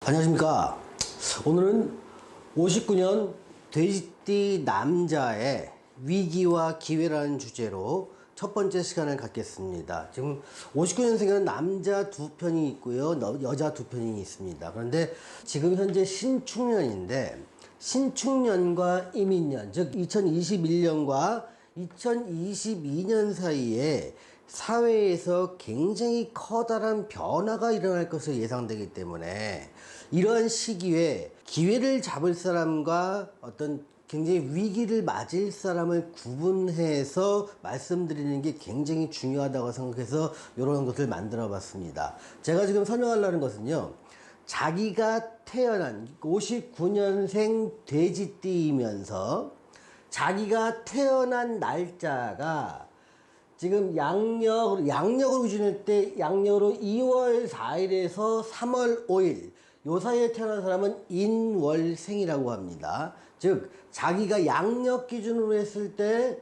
안녕하십니까. 오늘은 59년 돼지띠 남자의 위기와 기회라는 주제로 첫 번째 시간을 갖겠습니다. 지금 59년생에는 남자 두 편이 있고요, 여자 두 편이 있습니다. 그런데 지금 현재 신축년인데, 신축년과 이민년, 즉 2021년과 2022년 사이에 사회에서 굉장히 커다란 변화가 일어날 것으로 예상되기 때문에 이러한 시기에 기회를 잡을 사람과 어떤 굉장히 위기를 맞을 사람을 구분해서 말씀드리는 게 굉장히 중요하다고 생각해서 이런 것을 만들어 봤습니다. 제가 지금 설명하려는 것은요, 자기가 태어난 59년생 돼지띠이면서 자기가 태어난 날짜가 지금 양력으로 기준할 때 양력으로 2월 4일에서 3월 5일 요 사이에 태어난 사람은 인월생이라고 합니다. 즉 자기가 양력 기준으로 했을 때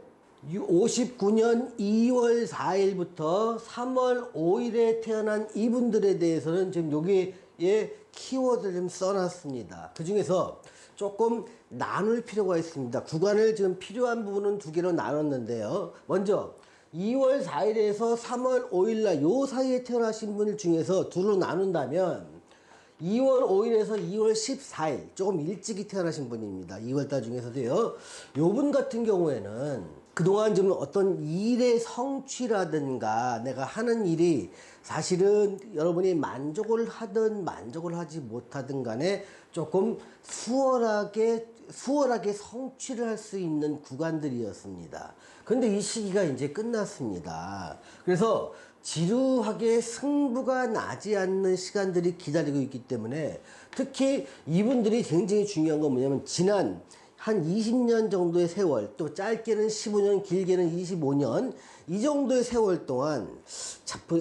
59년 2월 4일부터 3월 5일에 태어난 이분들에 대해서는 지금 여기에 키워드를 좀 써놨습니다. 그 중에서 조금 나눌 필요가 있습니다. 구간을 지금 필요한 부분은 두 개로 나눴는데요. 먼저 2월 4일에서 3월 5일날 요 사이에 태어나신 분들 중에서 둘로 나눈다면 2월 5일에서 2월 14일 조금 일찍이 태어나신 분입니다. 2월달 중에서도요. 요 분 같은 경우에는 그동안 좀 어떤 일의 성취라든가 내가 하는 일이 사실은 여러분이 만족을 하든 만족을 하지 못하든 간에 조금 수월하게 성취를 할 수 있는 구간들이었습니다. 그런데 이 시기가 이제 끝났습니다. 그래서 지루하게 승부가 나지 않는 시간들이 기다리고 있기 때문에 특히 이분들이 굉장히 중요한 건 뭐냐면 지난 한 20년 정도의 세월, 또 짧게는 15년, 길게는 25년 이 정도의 세월 동안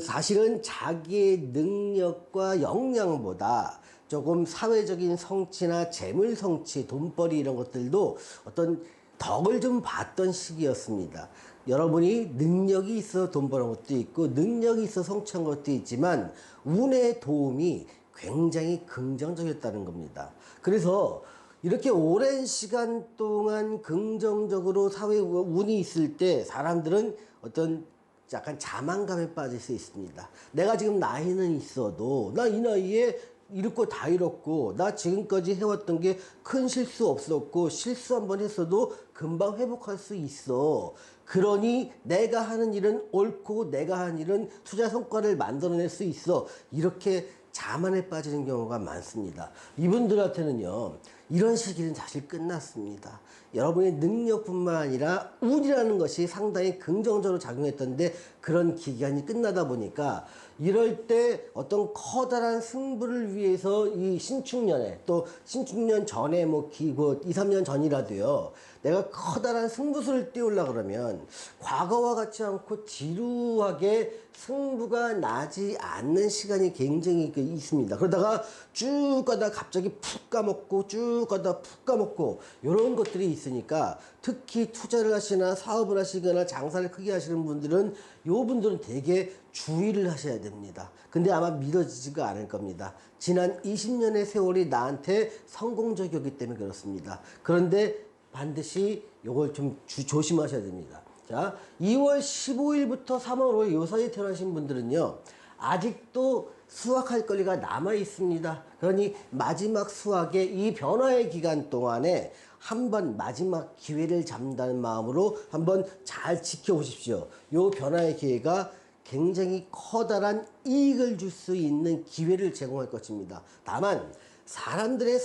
사실은 자기의 능력과 역량보다 조금 사회적인 성취나 재물 성취, 돈벌이 이런 것들도 어떤 덕을 좀 봤던 시기였습니다. 여러분이 능력이 있어 돈 버는 것도 있고 능력이 있어 성취한 것도 있지만 운의 도움이 굉장히 긍정적이었다는 겁니다. 그래서 이렇게 오랜 시간 동안 긍정적으로 사회 운이 있을 때 사람들은 어떤 약간 자만감에 빠질 수 있습니다. 내가 지금 나이는 있어도 나 이 나이에 잃을 거 다 잃었고 나 지금까지 해왔던 게 큰 실수 없었고 실수 한번 했어도 금방 회복할 수 있어. 그러니 내가 하는 일은 옳고 내가 하는 일은 투자 성과를 만들어낼 수 있어. 이렇게 자만에 빠지는 경우가 많습니다. 이분들한테는요, 이런 시기는 사실 끝났습니다. 여러분의 능력뿐만 아니라 운이라는 것이 상당히 긍정적으로 작용했던데 그런 기간이 끝나다 보니까 이럴 때 어떤 커다란 승부를 위해서 이 신축년에 또 신축년 전에 뭐 2, 3년 전이라도요, 내가 커다란 승부수를 띄우려고 그러면 과거와 같지 않고 지루하게 승부가 나지 않는 시간이 굉장히 있습니다. 그러다가 쭉 가다 갑자기 푹 까먹고 쭉 가다 푹 까먹고 이런 것들이 있으니까 특히 투자를 하시거나 사업을 하시거나 장사를 크게 하시는 분들은 요 분들은 되게 주의를 하셔야 됩니다. 근데 아마 믿어지지가 않을 겁니다. 지난 20년의 세월이 나한테 성공적이었기 때문에 그렇습니다. 그런데 반드시 요걸 좀 조심하셔야 됩니다. 자, 2월 15일부터 3월 5일 요 사이에 태어나신 분들은요, 아직도 수확할 거리가 남아 있습니다. 그러니 마지막 수확의 이 변화의 기간 동안에 한번 마지막 기회를 잡는다는 마음으로 한번 잘 지켜보십시오. 요 변화의 기회가 굉장히 커다란 이익을 줄 수 있는 기회를 제공할 것입니다. 다만 사람들의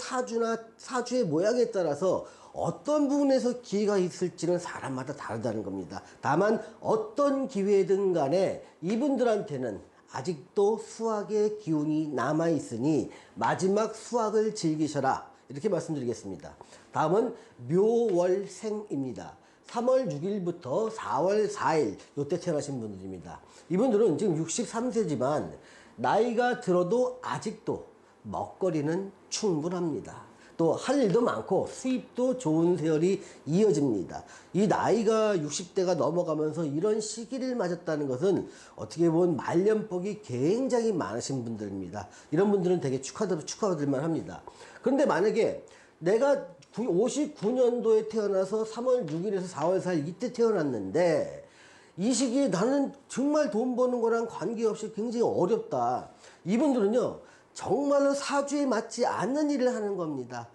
사주의 모양에 따라서 어떤 부분에서 기회가 있을지는 사람마다 다르다는 겁니다. 다만 어떤 기회든 간에 이분들한테는 아직도 수학의 기운이 남아있으니 마지막 수학을 즐기셔라, 이렇게 말씀드리겠습니다. 다음은 묘월생입니다. 3월 6일부터 4월 4일 요때 태어나신 분들입니다. 이분들은 지금 63세지만 나이가 들어도 아직도 먹거리는 충분합니다. 또 할 일도 많고 수입도 좋은 세월이 이어집니다. 이 나이가 60대가 넘어가면서 이런 시기를 맞았다는 것은 어떻게 보면 말년복이 굉장히 많으신 분들입니다. 이런 분들은 되게 축하받을 만합니다. 그런데 만약에 내가 59년도에 태어나서 3월 6일에서 4월 4일 이때 태어났는데 이 시기에 나는 정말 돈 버는 거랑 관계없이 굉장히 어렵다. 이분들은요, 정말로 사주에 맞지 않는 일을 하는 겁니다.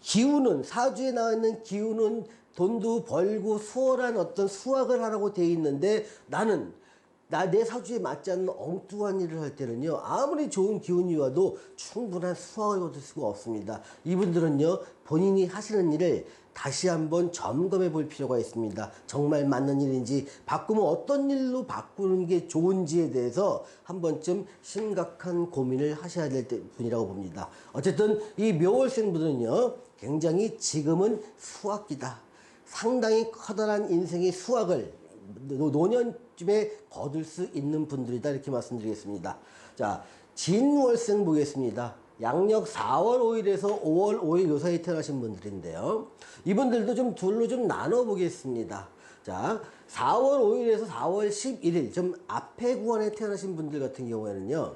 기운은, 사주에 나와 있는 기운은 돈도 벌고 수월한 어떤 수확을 하라고 되어 있는데 나는 내 사주에 맞지 않는 엉뚱한 일을 할 때는요, 아무리 좋은 기운이 와도 충분한 수확을 얻을 수가 없습니다. 이분들은요, 본인이 하시는 일을 다시 한번 점검해 볼 필요가 있습니다. 정말 맞는 일인지, 바꾸면 어떤 일로 바꾸는 게 좋은지에 대해서 한 번쯤 심각한 고민을 하셔야 될 분이라고 봅니다. 어쨌든 이 묘월생분들은요, 굉장히 지금은 수확기다. 상당히 커다란 인생의 수확을 노년쯤에 거둘 수 있는 분들이다, 이렇게 말씀드리겠습니다. 자, 진월생 보겠습니다. 양력 4월 5일에서 5월 5일 요 사이에 태어나신 분들인데요, 이분들도 좀 둘로 좀 나눠 보겠습니다. 자, 4월 5일에서 4월 11일 좀 앞에 구간에 태어나신 분들 같은 경우에는요,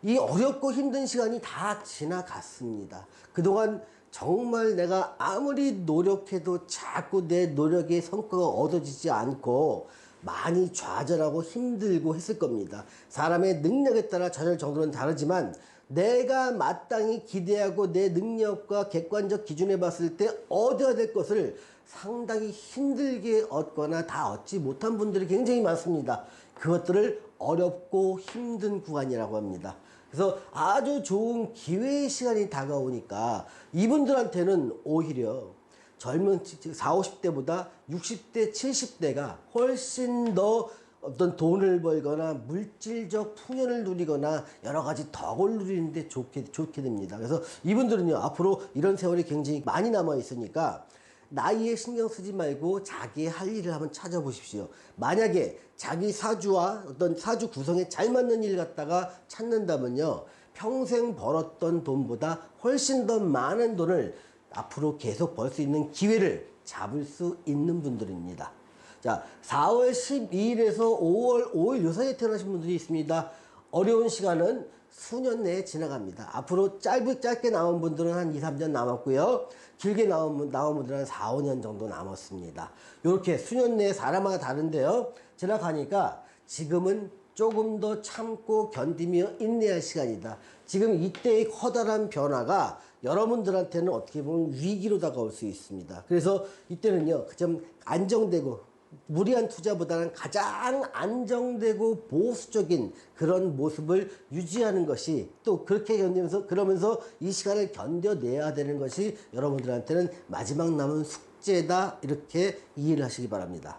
이 어렵고 힘든 시간이 다 지나갔습니다. 그동안 정말 내가 아무리 노력해도 자꾸 내 노력의 성과가 얻어지지 않고 많이 좌절하고 힘들고 했을 겁니다. 사람의 능력에 따라 좌절 정도는 다르지만 내가 마땅히 기대하고 내 능력과 객관적 기준에 봤을 때 얻어야 될 것을 상당히 힘들게 얻거나 다 얻지 못한 분들이 굉장히 많습니다. 그것들을 어렵고 힘든 구간이라고 합니다. 그래서 아주 좋은 기회의 시간이 다가오니까 이분들한테는 오히려 젊은 40, 50대보다 60대, 70대가 훨씬 더 어떤 돈을 벌거나 물질적 풍요를 누리거나 여러 가지 덕을 누리는데 좋게 됩니다. 그래서 이분들은요, 앞으로 이런 세월이 굉장히 많이 남아 있으니까 나이에 신경 쓰지 말고 자기의 할 일을 한번 찾아보십시오. 만약에 자기 사주와 어떤 사주 구성에 잘 맞는 일 갖다가 찾는다면요, 평생 벌었던 돈보다 훨씬 더 많은 돈을 앞으로 계속 벌 수 있는 기회를 잡을 수 있는 분들입니다. 자, 4월 12일에서 5월 5일 요 사이에 태어나신 분들이 있습니다. 어려운 시간은 수년 내에 지나갑니다. 앞으로 짧게 나온 분들은 한 2, 3년 남았고요. 길게 나온 분들은 한 4, 5년 정도 남았습니다. 이렇게 수년 내에 사람마다 다른데요, 지나가니까 지금은 조금 더 참고 견디며 인내할 시간이다. 지금 이때의 커다란 변화가 여러분들한테는 어떻게 보면 위기로 다가올 수 있습니다. 그래서 이때는요, 좀 안정되고 무리한 투자보다는 가장 안정되고 보수적인 그런 모습을 유지하는 것이, 또 그렇게 그러면서 이 시간을 견뎌내야 되는 것이 여러분들한테는 마지막 남은 숙제다, 이렇게 이해를 하시기 바랍니다.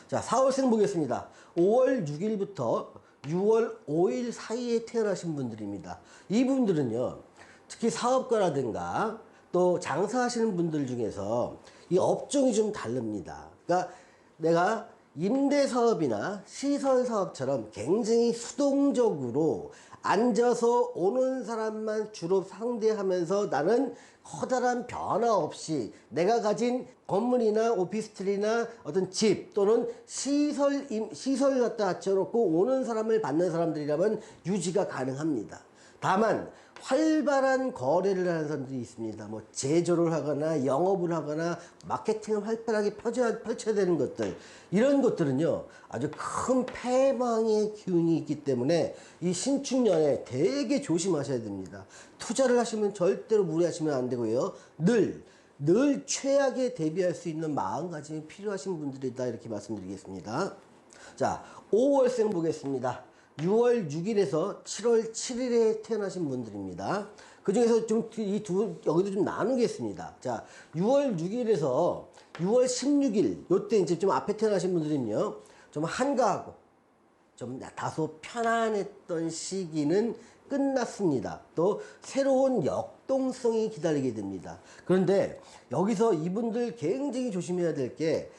자, 4월생 보겠습니다. 5월 6일부터 6월 5일 사이에 태어나신 분들입니다. 이분들은요, 특히 사업가라든가 또 장사하시는 분들 중에서 이 업종이 좀 다릅니다. 그러니까 내가 임대사업이나 시설사업처럼 굉장히 수동적으로 앉아서 오는 사람만 주로 상대하면서 나는 커다란 변화 없이 내가 가진 건물이나 오피스텔이나 어떤 집 또는 시설 갖다 갖춰놓고 오는 사람을 받는 사람들이라면 유지가 가능합니다. 다만 활발한 거래를 하는 사람들이 있습니다. 뭐 제조를 하거나 영업을 하거나 마케팅을 활발하게 펼쳐야 되는 것들, 이런 것들은요, 아주 큰 패망의 기운이 있기 때문에 이 신축년에 되게 조심하셔야 됩니다. 투자를 하시면 절대로 무리하시면 안 되고요, 늘 최악에 대비할 수 있는 마음가짐이 필요하신 분들이다, 이렇게 말씀드리겠습니다. 자, 5월생 보겠습니다. 6월 6일에서 7월 7일에 태어나신 분들입니다. 그 중에서 좀 여기도 좀 나누겠습니다. 자, 6월 6일에서 6월 16일, 요때 이제 좀 앞에 태어나신 분들은요, 좀 한가하고 좀 다소 편안했던 시기는 끝났습니다. 또 새로운 역동성이 기다리게 됩니다. 그런데 여기서 이분들 굉장히 조심해야 될 게,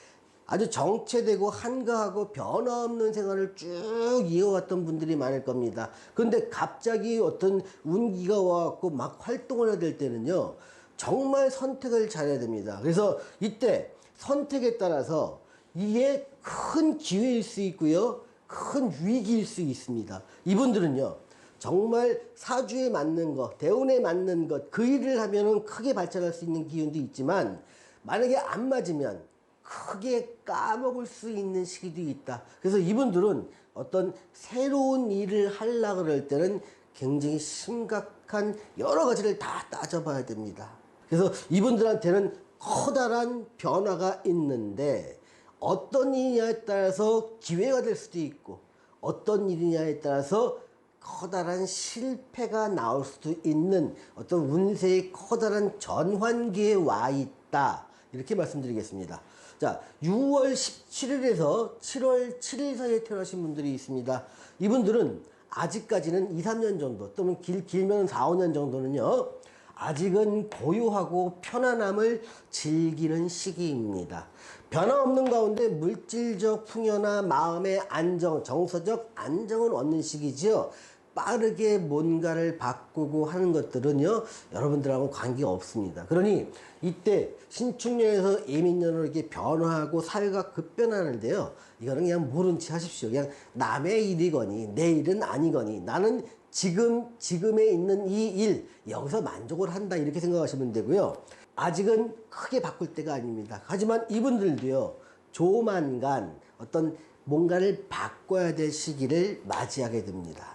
아주 정체되고 한가하고 변화 없는 생활을 쭉 이어왔던 분들이 많을 겁니다. 그런데 갑자기 어떤 운기가 와갖고 막 활동을 해야 될 때는요, 정말 선택을 잘해야 됩니다. 그래서 이때 선택에 따라서 이게 큰 기회일 수 있고요, 큰 위기일 수 있습니다. 이분들은요, 정말 사주에 맞는 것, 대운에 맞는 것, 그 일을 하면은 크게 발전할 수 있는 기운도 있지만, 만약에 안 맞으면 크게 까먹을 수 있는 시기도 있다. 그래서 이분들은 어떤 새로운 일을 하려고 그럴 때는 굉장히 심각한 여러 가지를 다 따져봐야 됩니다. 그래서 이분들한테는 커다란 변화가 있는데, 어떤 일이냐에 따라서 기회가 될 수도 있고, 어떤 일이냐에 따라서 커다란 실패가 나올 수도 있는 어떤 운세의 커다란 전환기에 와 있다, 이렇게 말씀드리겠습니다. 자, 6월 17일에서 7월 7일 사이에 태어나신 분들이 있습니다. 이분들은 아직까지는 2, 3년 정도, 또는 길면 4, 5년 정도는요, 아직은 고요하고 편안함을 즐기는 시기입니다. 변화 없는 가운데 물질적 풍요나 마음의 안정, 정서적 안정을 얻는 시기지요. 빠르게 뭔가를 바꾸고 하는 것들은요, 여러분들하고 관계가 없습니다. 그러니 이때 신축년에서 예민년으로 이렇게 변화하고 사회가 급변하는데요, 이거는 그냥 모른 체 하십시오. 그냥 남의 일이거니 내 일은 아니거니 나는 지금에 있는 이 일, 여기서 만족을 한다, 이렇게 생각하시면 되고요. 아직은 크게 바꿀 때가 아닙니다. 하지만 이분들도요, 조만간 어떤 뭔가를 바꿔야 될 시기를 맞이하게 됩니다.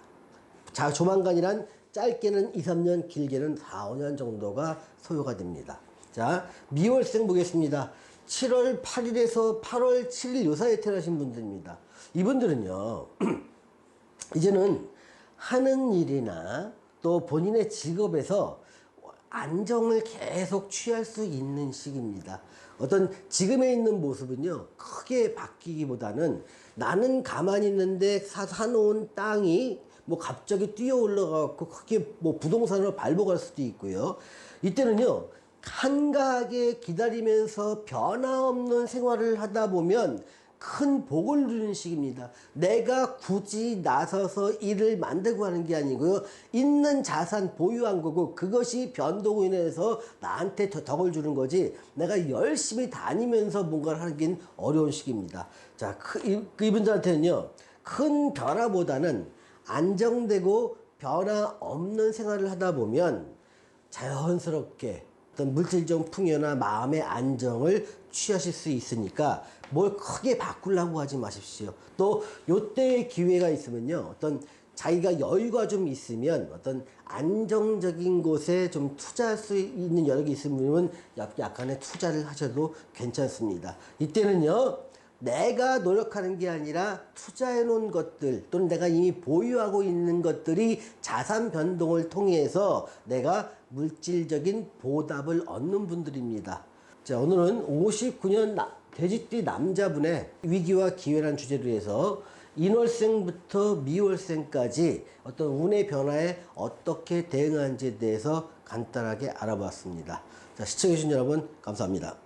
자, 조만간이란 짧게는 2, 3년, 길게는 4, 5년 정도가 소요가 됩니다. 자, 미월생 보겠습니다. 7월 8일에서 8월 7일 요 사이에 태어나신 분들입니다. 이분들은요, 이제는 하는 일이나 또 본인의 직업에서 안정을 계속 취할 수 있는 시기입니다. 어떤 지금에 있는 모습은요, 크게 바뀌기보다는 나는 가만히 있는데 사놓은 땅이 뭐 갑자기 뛰어 올라가고 크게 뭐 부동산으로 발복할 수도 있고요. 이때는요, 한가하게 기다리면서 변화없는 생활을 하다 보면 큰 복을 누리는 시기입니다. 내가 굳이 나서서 일을 만들고 하는 게 아니고요, 있는 자산 보유한 거고, 그것이 변동으로 인해서 나한테 더 덕을 주는 거지, 내가 열심히 다니면서 뭔가를 하긴 어려운 시기입니다. 자, 이분들한테는요, 큰 변화보다는 안정되고 변화 없는 생활을 하다 보면 자연스럽게 어떤 물질적 풍요나 마음의 안정을 취하실 수 있으니까 뭘 크게 바꾸려고 하지 마십시오. 또 요때의 기회가 있으면요, 어떤 자기가 여유가 좀 있으면 어떤 안정적인 곳에 좀 투자할 수 있는 여력이 있으면 약간의 투자를 하셔도 괜찮습니다. 이때는요, 내가 노력하는 게 아니라 투자해 놓은 것들, 또는 내가 이미 보유하고 있는 것들이 자산 변동을 통해서 내가 물질적인 보답을 얻는 분들입니다. 자, 오늘은 59년 돼지띠 남자분의 위기와 기회라는 주제로 해서 인월생부터 미월생까지 어떤 운의 변화에 어떻게 대응하는지에 대해서 간단하게 알아봤습니다. 자, 시청해주신 여러분 감사합니다.